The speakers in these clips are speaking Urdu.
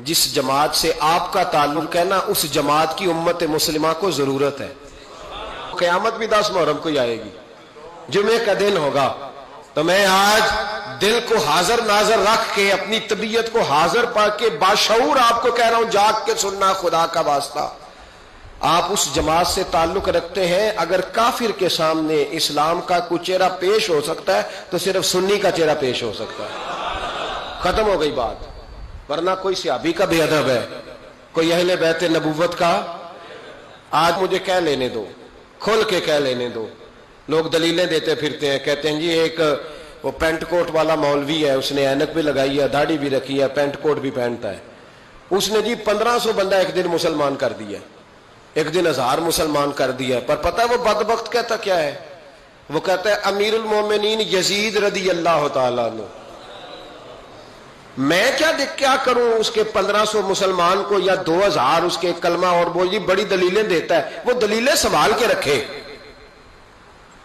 جس جماعت سے آپ کا تعلق ہے نا، اس جماعت کی امت مسلمہ کو ضرورت ہے۔ قیامت بھی 10 محرم کو ہی آئے گی، جمعے کا دن ہوگا، تو میں آج دل کو حاضر ناظر رکھ کے، اپنی طبیعت کو حاضر پا کے باشعور آپ کو کہہ رہا ہوں، جاگ کے سننا خدا کا واسطہ۔ آپ اس جماعت سے تعلق رکھتے ہیں، اگر کافر کے سامنے اسلام کا کوئی چہرہ پیش ہو سکتا ہے تو صرف سنی کا چہرہ پیش ہو سکتا ہے، ختم ہو گئی بات۔ ورنہ کوئی صحابی کا بے ادب ہے، کوئی اہل بیت نبوت کا، آج مجھے کہہ لینے دو، کھول کے کہہ لینے دو۔ لوگ دلیلیں دیتے پھرتے ہیں، کہتے ہیں جی ایک وہ پینٹ کوٹ والا مولوی ہے، اس نے اینک بھی لگائی ہے، داڑھی بھی رکھی ہے، پینٹ کوٹ بھی پہنتا ہے، اس نے جی 1500 بندہ ایک دن مسلمان کر دیا، ایک دن 1000 مسلمان کر دیا۔ پر پتہ ہے وہ بدبخت کہتا کیا ہے؟ وہ کہتا ہے امیر المومنین یزید رضی اللہ تعالیٰ عنہ، میں کیا کروں اس کے 1500 مسلمان کو یا 2000 اس کے کلمہ اور وہ جی بڑی دلیلیں دیتا ہے، وہ دلیلیں سنبھال کے رکھے،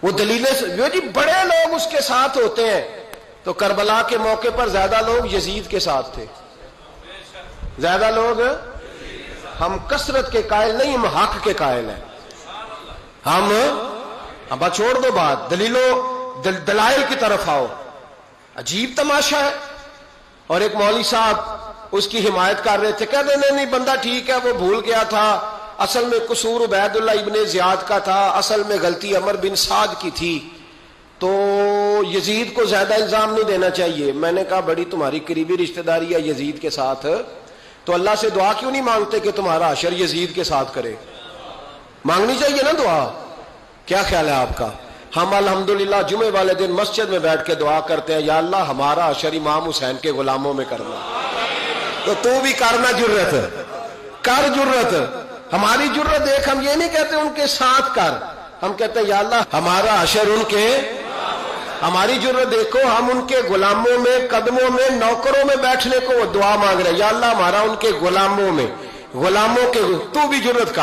وہ دلیلیں جو جی بڑے لوگ اس کے ساتھ ہوتے ہیں۔ تو کربلا کے موقع پر زیادہ لوگ یزید کے ساتھ تھے، زیادہ لوگ، ہم کثرت کے قائل نہیں، ہم حق کے قائل ہیں۔ ہم اب چھوڑ دو بات، دلائل کی طرف آؤ۔ عجیب تماشا ہے، اور ایک مولوی صاحب اس کی حمایت کر رہے تھے، کہتے نہیں بندہ ٹھیک ہے، وہ بھول گیا تھا، اصل میں قصور عبید اللہ ابن زیاد کا تھا، اصل میں غلطی عمر بن سعد کی تھی، تو یزید کو زیادہ الزام نہیں دینا چاہیے۔ میں نے کہا بڑی تمہاری قریبی رشتہ داری ہے یزید کے ساتھ، تو اللہ سے دعا کیوں نہیں مانگتے کہ تمہارا حشر یزید کے ساتھ کرے؟ مانگنی چاہیے نا دعا۔ کیا خیال ہے آپ کا؟ ہم الحمدللہ جمعے والے دن مسجد میں بیٹھ کے دعا کرتے ہیں، یا اللہ ہمارا حشر امام حسین کے غلاموں میں کرنا، تو بھی کرنا، جرت کر، جرت ہماری جرت دیکھ، ہم یہ نہیں کہتے ان کے ساتھ کر، ہم کہتے ہیں یا اللہ ہمارا حشر ان کے، ہماری جرت دیکھو، ہم ان کے غلاموں میں، قدموں میں، نوکروں میں بیٹھنے کو وہ دعا مانگ رہے ہیں، یا اللہ ہمارا ان کے غلاموں میں، غلاموں کے، تو بھی جرت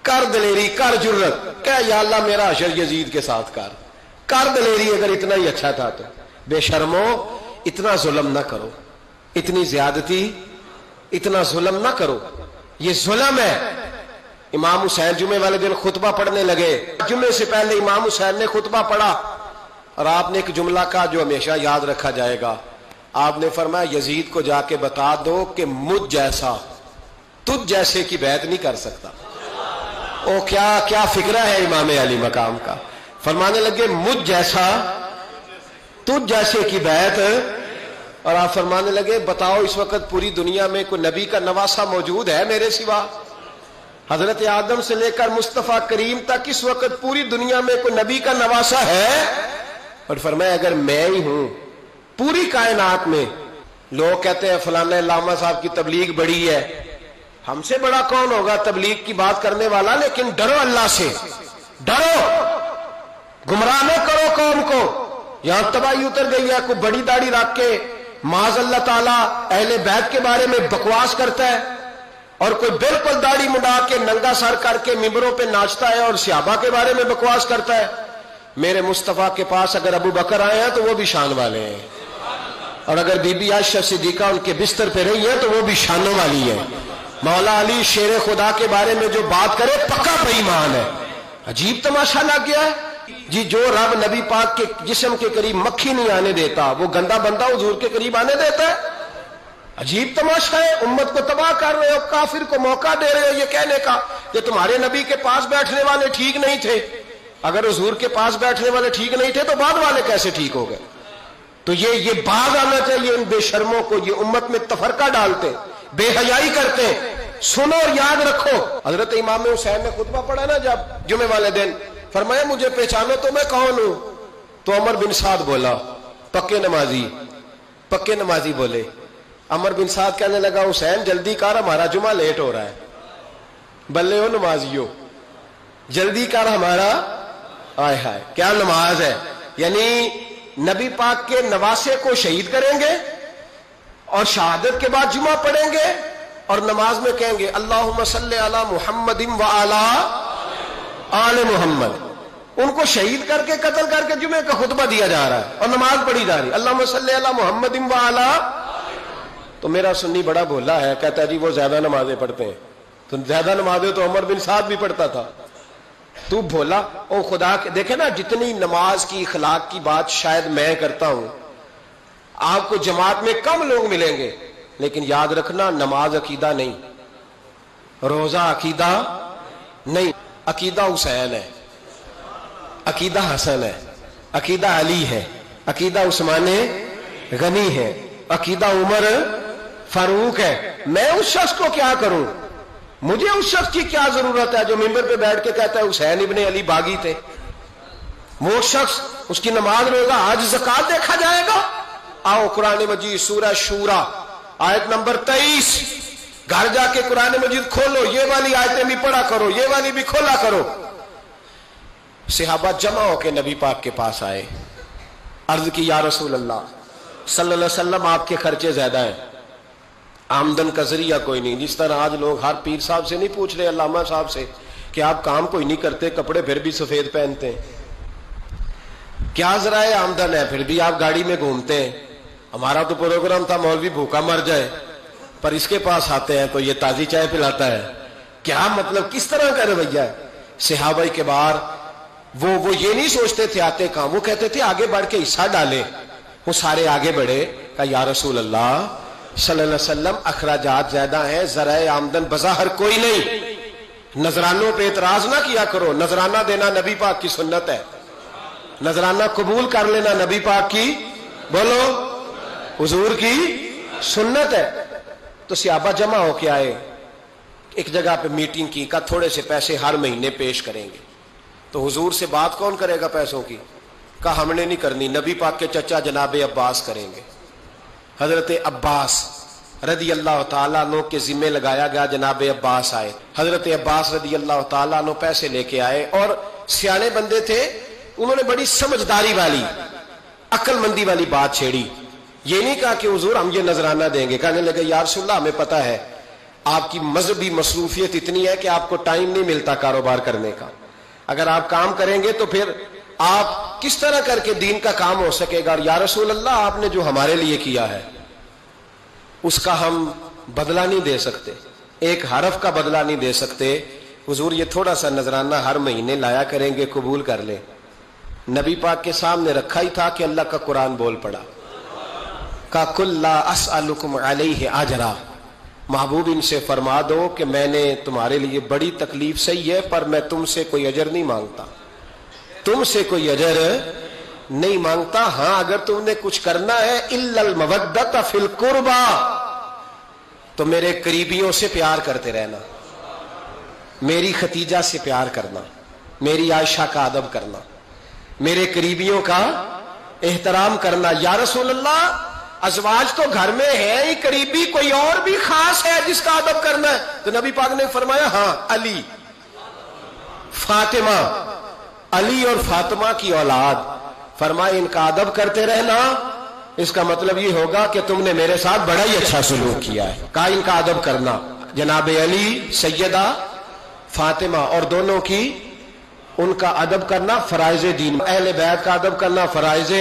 کر دلیری، کر جرت، کہ یا اللہ میرا حشر یزید کے ساتھ کر دلیری، اگر اتنا ہی اچھا تھا تو۔ بے شرمو، اتنا ظلم نہ کرو، اتنی زیادتی، اتنا ظلم نہ کرو، یہ ظلم ہے۔ امام حسین جمعے والے دن خطبہ پڑھنے لگے، جمعے سے پہلے امام حسین نے خطبہ پڑھا، اور آپ نے ایک جملہ کہا جو ہمیشہ یاد رکھا جائے گا۔ آپ نے فرمایا یزید کو جا کے بتا دو کہ مجھ جیسا تجھ جیسے کی بیعت نہیں کر سکتا۔ او کیا فکرہ ہے امام علی مقام کا۔ فرمانے لگے مجھ جیسا تجھ جیسے کی بیعت، اور آپ فرمانے لگے بتاؤ اس وقت پوری دنیا میں کوئی نبی کا نواسہ موجود ہے میرے سوا؟ حضرت آدم سے لے کر مصطفیٰ کریم تک اس وقت پوری دنیا میں کوئی نبی کا نواسہ ہے؟ اور فرمایا اگر میں ہی ہوں پوری کائنات میں، لوگ کہتے ہیں فلانا علامہ صاحب کی تبلیغ بڑی ہے، ہم سے بڑا کون ہوگا تبلیغ کی بات کرنے والا؟ لیکن ڈرو اللہ سے، ڈرو، گمراہ نہ کرو قوم کو۔ یہاں تباہی اتر گئی ہے، کوئی بڑی داڑھی رکھ کے معاذ اللہ تعالیٰ اہل بیت کے بارے میں بکواس کرتا ہے، اور کوئی بالکل داڑھی مڈا کے ننگا سر کر کے ممبروں پہ ناچتا ہے اور صحابہ کے بارے میں بکواس کرتا ہے۔ میرے مصطفیٰ کے پاس اگر ابو بکر آئے ہیں تو وہ بھی شان والے ہیں، اور اگر بی بی عائشہ صدیقہ ان کے بستر پہ رہی ہے تو وہ بھی شانوں والی ہے۔ مولا علی شیر خدا کے بارے میں جو بات کرے پکا بے ایمان ہے۔ عجیب تماشا لگ گیا ہے جی، جو رب نبی پاک کے جسم کے قریب مکھی نہیں آنے دیتا، وہ گندا بندہ حضور کے قریب آنے دیتا ہے؟ عجیب تماشا ہے، امت کو تباہ کر رہے ہو، کافر کو موقع دے رہے ہو یہ کہنے کا کہ تمہارے نبی کے پاس بیٹھنے والے ٹھیک نہیں تھے۔ اگر حضور کے پاس بیٹھنے والے ٹھیک نہیں تھے تو بعد والے کیسے ٹھیک ہو گئے؟ تو یہ باز آنا چاہیے ان بے شرموں کو، یہ امت میں تفرقہ ڈالتے، بے حیائی کرتے ہیں۔ سنو اور یاد رکھو، حضرت امام حسین نے خطبہ پڑھا نا جب جمعے والے دن، فرمایا مجھے پہچانو تو میں کون ہوں؟ تو عمر بن سعد بولا، پکے نمازی بولے۔ عمر بن سعد کہنے لگا حسین جلدی کر، ہمارا جمعہ لیٹ ہو رہا ہے۔ بلے ہو نمازیو، جلدی کر ہمارا، آئے ہائے کیا نماز ہے! یعنی نبی پاک کے نواسے کو شہید کریں گے اور شہادت کے بعد جمعہ پڑھیں گے اور نماز میں کہیں گے اللہم صلی علی محمد و علی آل محمد۔ ان کو شہید کر کے قتل کر کے جمعے کا خطبہ دیا جا رہا ہے اور نماز پڑھی جا رہی، اللہم صلی علی محمد و علی تو میرا سنی بڑا بھولا ہے، کہتا ہے جی وہ زیادہ نمازیں پڑھتے ہیں. تو زیادہ نمازیں تو عمر بن سعد بھی پڑھتا تھا. تو بھولا. او خدا کے دیکھے نا، جتنی نماز کی اخلاق کی بات شاید میں کرتا ہوں، آپ کو جماعت میں کم لوگ ملیں گے، لیکن یاد رکھنا نماز عقیدہ نہیں، روزہ عقیدہ نہیں. عقیدہ حسین ہے، عقیدہ حسن ہے، عقیدہ علی ہے، عقیدہ عثمان غنی ہے، عقیدہ عمر فاروق ہے. میں اس شخص کو کیا کروں؟ مجھے اس شخص کی کیا ضرورت ہے جو ممبر پہ بیٹھ کے کہتا ہے حسین ابن علی باغی تھے؟ وہ شخص، اس کی نماز روزہ حج زکات دیکھا جائے گا. آؤ قرآن مجید سورہ شورا آیت نمبر 23، گھر جا کے قرآن مجید کھولو، یہ والی آیتیں بھی پڑھا کرو، یہ والی بھی کھولا کرو. صحابہ جمع ہو کے نبی پاک کے پاس آئے، عرض کی یا رسول اللہ صلی اللہ علیہ وسلم آپ کے خرچے زیادہ ہیں، آمدن کا ذریعہ کوئی نہیں. جس طرح آج لوگ ہر پیر صاحب سے نہیں پوچھ رہے، علامہ صاحب سے، کہ آپ کام کوئی نہیں کرتے، کپڑے پھر بھی سفید پہنتے ہیں، کیا ذرائع آمدن ہے، پھر بھی آپ گاڑی میں گھومتے ہیں. ہمارا تو پروگرام تھا مولوی بھوکا مر جائے، پر اس کے پاس آتے ہیں تو یہ تازی چائے پلاتا ہے. کیا مطلب، کس طرح کا رویہ ہے؟ صحابہ کے بار وہ یہ نہیں سوچتے تھے آتے کہاں، وہ کہتے تھے آگے بڑھ کے حصہ ڈالیں. وہ سارے آگے بڑھے، کہا یا رسول اللہ صلی اللہ علیہ وسلم اخراجات زیادہ ہیں، ذرائع آمدن بظاہر کوئی نہیں، نذرانوں پہ اعتراض نہ کیا کرو. نذرانہ دینا نبی پاک کی سنت ہے، نذرانہ قبول کر لینا نبی پاک کی، بولو، حضور کی سنت ہے. تو صحابہ جمع ہو کے آئے، ایک جگہ پہ میٹنگ کی، کہا تھوڑے سے پیسے ہر مہینے پیش کریں گے. تو حضور سے بات کون کرے گا پیسوں کی؟ کہا ہم نے نہیں کرنی، نبی پاک کے چچا جناب عباس کریں گے. حضرت عباس رضی اللہ تعالیٰ عنہ کے ذمے لگایا گیا. جناب عباس آئے، حضرت عباس رضی اللہ تعالیٰ عنہ پیسے لے کے آئے، اور سیانے بندے تھے، انہوں نے بڑی سمجھداری والی، عقل مندی والی بات چھیڑی. یہ نہیں کہا کہ حضور ہم یہ نذرانہ دیں گے. کہنے لگے یا رسول اللہ ہمیں پتہ ہے آپ کی مذہبی مصروفیت اتنی ہے کہ آپ کو ٹائم نہیں ملتا کاروبار کرنے کا، اگر آپ کام کریں گے تو پھر آپ کس طرح کر کے دین کا کام ہو سکے گا. اور یا رسول اللہ آپ نے جو ہمارے لیے کیا ہے اس کا ہم بدلہ نہیں دے سکتے، ایک حرف کا بدلہ نہیں دے سکتے. حضور یہ تھوڑا سا نذرانہ ہر مہینے لایا کریں گے، قبول کر لیں. نبی پاک کے سامنے رکھا ہی تھا کہ اللہ کا قرآن بول پڑا، کا کل لا اسألکم علیہ اجرا، محبوب ان سے فرما دو کہ میں نے تمہارے لیے بڑی تکلیف سہی ہے، پر میں تم سے کوئی اجر نہیں مانگتا، تم سے کوئی اجر نہیں مانگتا. ہاں اگر تم نے کچھ کرنا ہے الا المودۃ فی القربى، تو میرے قریبیوں سے پیار کرتے رہنا، میری ختیجہ سے پیار کرنا، میری عائشہ کا ادب کرنا، میرے قریبیوں کا احترام کرنا. یا رسول اللہ ازواج تو گھر میں ہے ہی، قریبی کوئی اور بھی خاص ہے جس کا ادب کرنا ہے؟ تو نبی پاک نے فرمایا ہاں علی، فاطمہ، علی اور فاطمہ کی اولاد. فرمایا ان کا ادب کرتے رہنا، اس کا مطلب یہ ہوگا کہ تم نے میرے ساتھ بڑا ہی اچھا سلوک کیا ہے. کہا ان کا ادب کرنا، جناب علی، سیدہ فاطمہ، اور دونوں کی ان کا ادب کرنا فرائض دین، اہل بیت کا ادب کرنا فرائض